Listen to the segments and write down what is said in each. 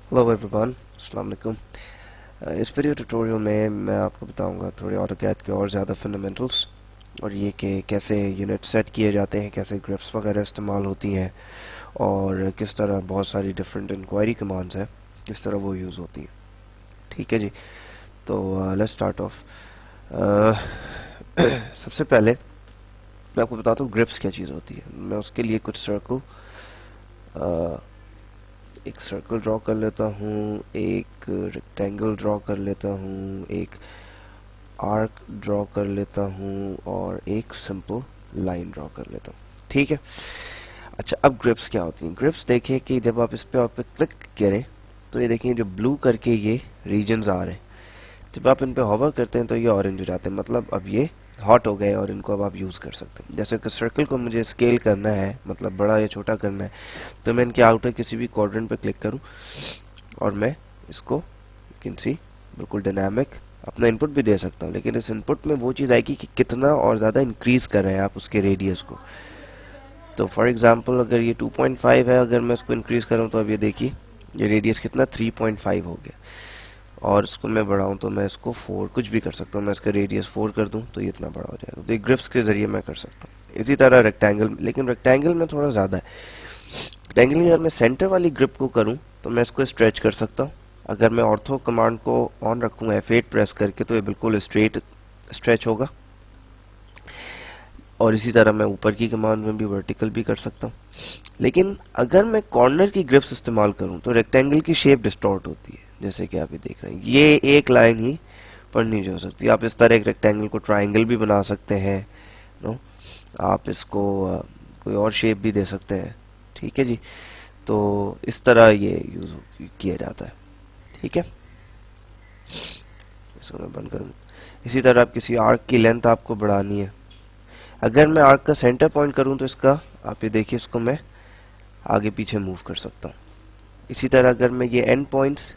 Hello everyone, अस्सलाम वालेकुम। इस वीडियो ट्यूटोरियल में मैं आपको बताऊंगा थोड़े ऑटोकैड के और ज़्यादा फंडामेंटल्स और ये कि कैसे यूनिट सेट किए जाते हैं, कैसे ग्रिप्स वगैरह इस्तेमाल होती हैं और किस तरह बहुत सारी डिफरेंट इंक्वायरी कमांड्स हैं, किस तरह वो यूज़ होती हैं। ठीक है जी, तो लेट्स स्टार्ट ऑफ। सबसे पहले मैं आपको बताता हूँ ग्रिप्स क्या चीज़ होती है। मैं उसके लिए कुछ एक सर्कल ड्रॉ कर लेता हूँ, एक रेक्टेंगल ड्रॉ कर लेता हूँ, एक आर्क ड्रॉ कर लेता हूँ और एक सिंपल लाइन ड्रॉ कर लेता हूँ। ठीक है। अच्छा, अब ग्रिप्स क्या होती हैं? ग्रिप्स देखें कि जब आप इस पे क्लिक करें तो ये देखिए जो ब्लू करके ये रीजन्स आ रहे हैं, जब आप इन पे होवर करते हैं तो ये ऑरेंज हो जाते हैं, मतलब अब ये हॉट हो गए और इनको अब आप यूज़ कर सकते हैं। जैसे कि सर्कल को मुझे स्केल करना है, मतलब बड़ा या छोटा करना है, तो मैं इनके आउटर किसी भी क्वाड्रेंट पे क्लिक करूं और मैं इसको यू कैन सी बिल्कुल डायनामिक अपना इनपुट भी दे सकता हूं, लेकिन इस इनपुट में वो चीज़ आएगी कि कितना और ज़्यादा इंक्रीज़ कर रहे हैं आप उसके रेडियस को। तो फॉर एग्जांपल अगर ये 2.5 है, अगर मैं इसको इंक्रीज़ करूँ तो अब ये देखिए ये रेडियस कितना 3.5 हो गया, और इसको मैं बढ़ाऊं तो मैं इसको 4 कुछ भी कर सकता हूँ। मैं इसका रेडियस 4 कर दूं तो ये इतना बड़ा हो जाएगा। तो ये ग्रिप्स के जरिए मैं कर सकता हूँ। इसी तरह रेक्टेंगल, लेकिन रेक्टेंगल में थोड़ा ज़्यादा है। रेक्टेंगल की अगर मैं सेंटर वाली ग्रिप को करूँ तो मैं इसको स्ट्रेच कर सकता हूँ। अगर मैं ऑर्थो कमांड को ऑन रखूँ F8 प्रेस करके तो ये बिल्कुल स्ट्रेट स्ट्रेच होगा, और इसी तरह मैं ऊपर की कमांड में भी वर्टिकल भी कर सकता हूँ। लेकिन अगर मैं कॉर्नर की ग्रिप्स इस्तेमाल करूँ तो रेक्टेंगल की शेप डिस्टॉर्ट होती है, जैसे कि आप ये देख रहे हैं। ये एक लाइन ही पढ़नी जो हो सकती है। आप इस तरह एक रेक्टेंगल को ट्राइंगल भी बना सकते हैं, नो, आप इसको कोई और शेप भी दे सकते हैं। ठीक है जी, तो इस तरह ये यूज़ किया जाता है। ठीक है, इसको मैं बंद कर दूँ। इसी तरह आप किसी आर्क की लेंथ आपको बढ़ानी है, अगर मैं आर्क का सेंटर पॉइंट करूं तो इसका आप ये देखिए इसको मैं आगे पीछे मूव कर सकता हूं। इसी तरह अगर मैं ये एंड पॉइंट्स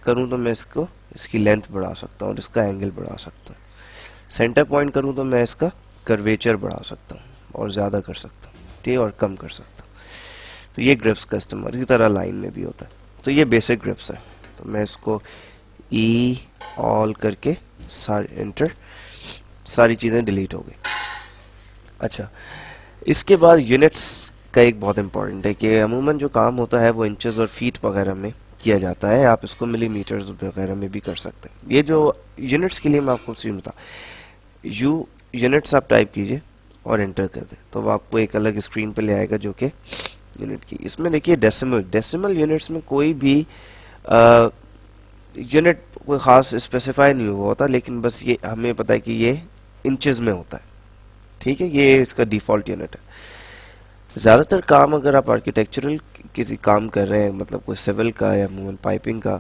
करूं तो मैं इसको इसकी लेंथ बढ़ा सकता हूं और इसका एंगल बढ़ा सकता हूं। सेंटर पॉइंट करूं तो मैं इसका कर्वेचर बढ़ा सकता हूं और ज़्यादा कर सकता हूं, ठीक, और कम कर सकता हूं। तो ये ग्रिप्स का इस्तेमाल इसी तरह लाइन में भी होता है। तो ये बेसिक ग्रिप्स है। तो मैं इसको ई ऑल करके सारे एंटर, सारी चीज़ें डिलीट हो गई। अच्छा, इसके बाद यूनिट्स का एक बहुत इंपॉर्टेंट है कि अमूमन जो काम होता है वो इंचेस और फीट वगैरह में किया जाता है। आप इसको मिलीमीटर्स वगैरह में भी कर सकते हैं। ये जो यूनिट्स के लिए मैं आपको चीज़ बता, यूनिट्स आप टाइप कीजिए और एंटर कर दें तो वो आपको एक अलग स्क्रीन पे ले आएगा जो कि यूनिट की। इसमें देखिए डेसिमल यूनिट्स में कोई भी यूनिट कोई ख़ास स्पेसिफाई नहीं हुआ होता, लेकिन बस ये हमें पता है कि ये इंचेस में होता है। ठीक है, ये इसका डिफ़ॉल्ट यूनिट है। ज़्यादातर काम अगर आप आर्किटेक्चरल किसी काम कर रहे हैं, मतलब कोई सिविल का या अमूमन पाइपिंग का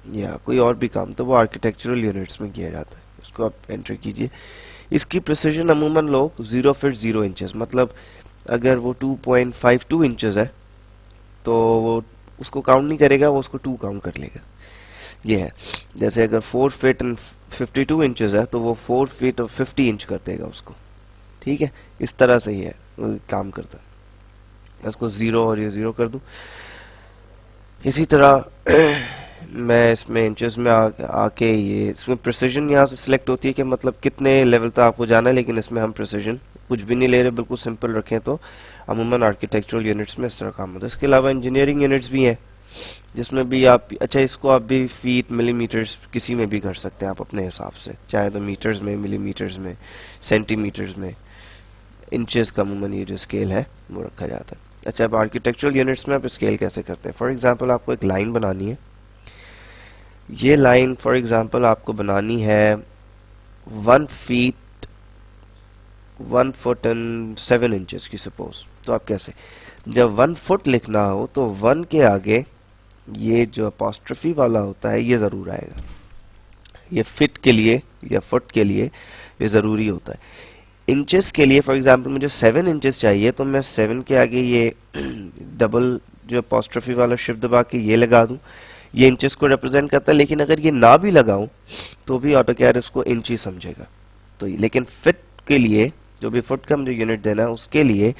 या कोई और भी काम, तो वो आर्किटेक्चरल यूनिट्स में किया जाता है। इसको आप एंटर कीजिए। इसकी प्रिसीजन अमूमन लोग 0 फीट 0 इंचेस, मतलब अगर वो 2.52 इंचेस है तो वो उसको काउंट नहीं करेगा, वो उसको 2 काउंट कर लेगा। ये है। जैसे अगर 4 फीट एंड 52 इंचेस है तो वो 4 फीट और 50 इंच कर देगा उसको। ठीक है, इस तरह से ही है वो काम करता है। मैं उसको 0 और ये 0 कर दूं। इसी तरह मैं इसमें इंचेस में आके ये इसमें प्रिसीजन यहाँ से सिलेक्ट होती है कि मतलब कितने लेवल तक आपको जाना है, लेकिन इसमें हम प्रिसीजन कुछ भी नहीं ले रहे, बिल्कुल सिंपल रखें तो अमूमन आर्किटेक्चरल यूनिट्स में इस तरह काम होता है। इसके अलावा इंजीनियरिंग यूनिट्स भी हैं जिसमें भी आप, अच्छा, इसको आप भी फीट मिलीमीटर्स किसी में भी कर सकते हैं आप अपने हिसाब से, चाहे तो मीटर्स में, मिलीमीटर्स में, सेंटीमीटर्स में। इंचेस का अमूमन ये जो स्केल है वो रखा जाता है। अच्छा, अब आर्किटेक्चरल यूनिट्स में आप स्केल कैसे करते हैं? फॉर एग्जांपल आपको एक लाइन बनानी है। ये लाइन फॉर एग्जांपल आपको बनानी है 1 फीट 1 फुट एंड 7 इंचेस की सपोज। तो आप कैसे, जब 1 फुट लिखना हो तो 1 के आगे ये जो अपॉस्ट्रोफी वाला होता है ये ज़रूर आएगा। ये फिट के लिए या फुट के लिए ये ज़रूरी होता है। इंचेस के लिए फॉर एग्जांपल मुझे 7 इंचेस चाहिए तो मैं 7 के आगे ये डबल जो अपॉस्ट्रोफी वाला शिफ्ट दबा के ये लगा दूं। ये इंचेस को रिप्रेजेंट करता है, लेकिन अगर ये ना भी लगाऊं तो भी ऑटोकैड इसको इंच ही समझेगा। तो लेकिन फिट के लिए जो भी फुट का मुझे यूनिट देना है उसके लिए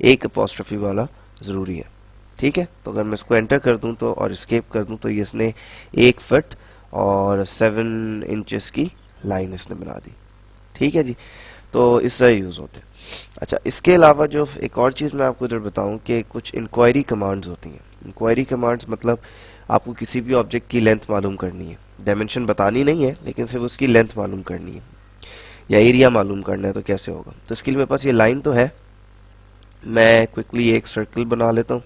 एक अपॉस्ट्रोफी वाला ज़रूरी है। ठीक है। तो अगर मैं इसको एंटर कर दूं तो और एस्केप कर दूं तो ये इसने 1 फुट और 7 इंचेस की लाइन इसने बना दी। ठीक है जी, तो इस तरह यूज़ होते हैं। अच्छा, इसके अलावा जो एक और चीज़ मैं आपको इधर बताऊं कि कुछ इंक्वायरी कमांड्स होती हैं। इंक्वायरी कमांड्स मतलब आपको किसी भी ऑब्जेक्ट की लेंथ मालूम करनी है, डायमेंशन बतानी नहीं है लेकिन सिर्फ उसकी लेंथ मालूम करनी है या एरिया मालूम करना है, तो कैसे होगा। तो इसके लिए मेरे पास ये लाइन तो है, मैं क्विकली एक सर्कल बना लेता हूँ,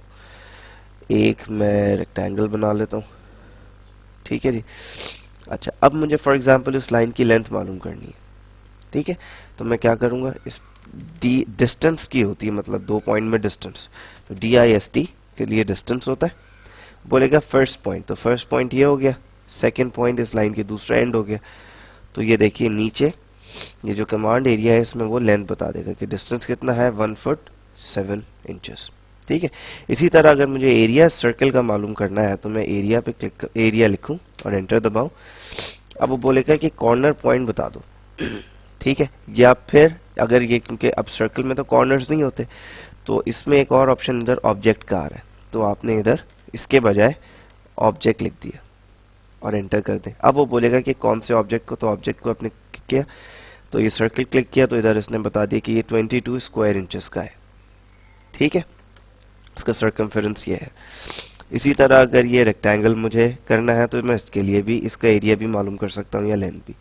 एक मैं रेक्टेंगल बना लेता हूँ। ठीक है जी। अच्छा, अब मुझे फॉर एग्जांपल इस लाइन की लेंथ मालूम करनी है। ठीक है, तो मैं क्या करूँगा, इस डी डिस्टेंस की होती है, मतलब 2 पॉइंट में डिस्टेंस, तो DIST के लिए डिस्टेंस होता है। बोलेगा फर्स्ट पॉइंट, तो फर्स्ट पॉइंट ये हो गया, सेकंड पॉइंट इस लाइन के दूसरा एंड हो गया। तो ये देखिए नीचे ये जो कमांड एरिया है इसमें वो लेंथ बता देगा कि डिस्टेंस कितना है, 1 फुट 7 इंचेस। ठीक है। इसी तरह अगर मुझे एरिया सर्कल का मालूम करना है तो मैं एरिया पे क्लिक, एरिया लिखूं और एंटर दबाऊं। अब वो बोलेगा कि कॉर्नर पॉइंट बता दो। ठीक है, या फिर अगर ये, क्योंकि अब सर्कल में तो कॉर्नर्स नहीं होते, तो इसमें एक और ऑप्शन इधर ऑब्जेक्ट का आ रहा है, तो आपने इधर इसके बजाय ऑब्जेक्ट लिख दिया और एंटर कर दें। अब वो बोलेगा कि कौन से ऑब्जेक्ट को, तो ऑब्जेक्ट को आपने क्लिक किया, तो ये सर्कल क्लिक किया तो इधर इसने बता दिया कि ये 22 स्क्वायर इंचेस का है। ठीक है, इसका सर्कमफेरेंस ये है। इसी तरह अगर ये रेक्टेंगल मुझे करना है तो मैं इसके लिए भी इसका एरिया भी मालूम कर सकता हूँ या लेंथ भी।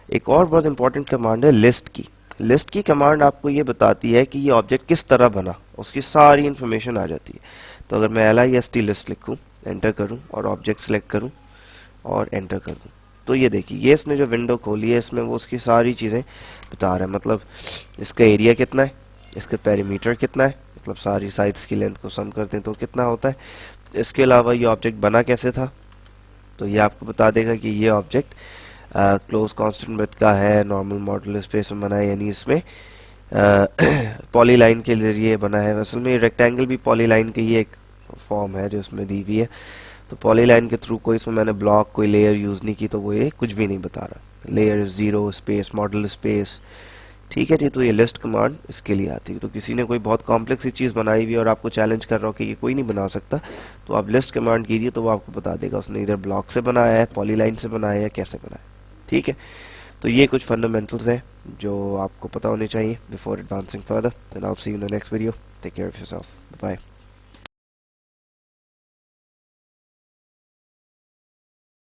एक और बहुत इंपॉर्टेंट कमांड है लिस्ट की। लिस्ट की कमांड आपको ये बताती है कि ये ऑब्जेक्ट किस तरह बना, उसकी सारी इंफॉर्मेशन आ जाती है। तो अगर मैं LIST लिस्ट लिखूं, एंटर करूं और ऑब्जेक्ट सेलेक्ट करूं और एंटर कर दूं, तो ये देखिए ये इसने जो विंडो खोली है इसमें वो उसकी सारी चीज़ें बता रहा है। मतलब इसका एरिया कितना है, इसका पेरीमीटर कितना है, मतलब सारी साइड्स की लेंथ को सम कर दें तो कितना होता है। इसके अलावा ये ऑब्जेक्ट बना कैसे था, तो ये आपको बता देगा कि ये ऑब्जेक्ट क्लोज कांस्टेंट विड्थ का है, नॉर्मल मॉडल स्पेस में बना है, यानी इसमें पॉलीलाइन के जरिए बना है। असल में रेक्टेंगल भी पॉलीलाइन की ही एक फॉर्म है जो इसमें दी हुई है। तो पॉलीलाइन के थ्रू कोई इसमें मैंने ब्लॉक कोई लेयर यूज़ नहीं की, तो वो ये कुछ भी नहीं बता रहा। Layer 0 space model space. ठीक है जी, तो ये लिस्ट कमांड इसके लिए आती है। तो किसी ने कोई बहुत कॉम्प्लेक्स सी चीज़ बनाई हुई और आपको चैलेंज कर रहा हो कि ये कोई नहीं बना सकता, तो आप लिस्ट कमांड कीजिए तो वो आपको बता देगा उसने इधर ब्लॉक से बनाया है, पॉलीलाइन से बनाया है, कैसे बनाया है। ठीक है, तो ये कुछ फंडामेंटल्स हैं जो आपको पता होने चाहिए before advancing further. And I will see you in the next video. Take care of yourself, bye.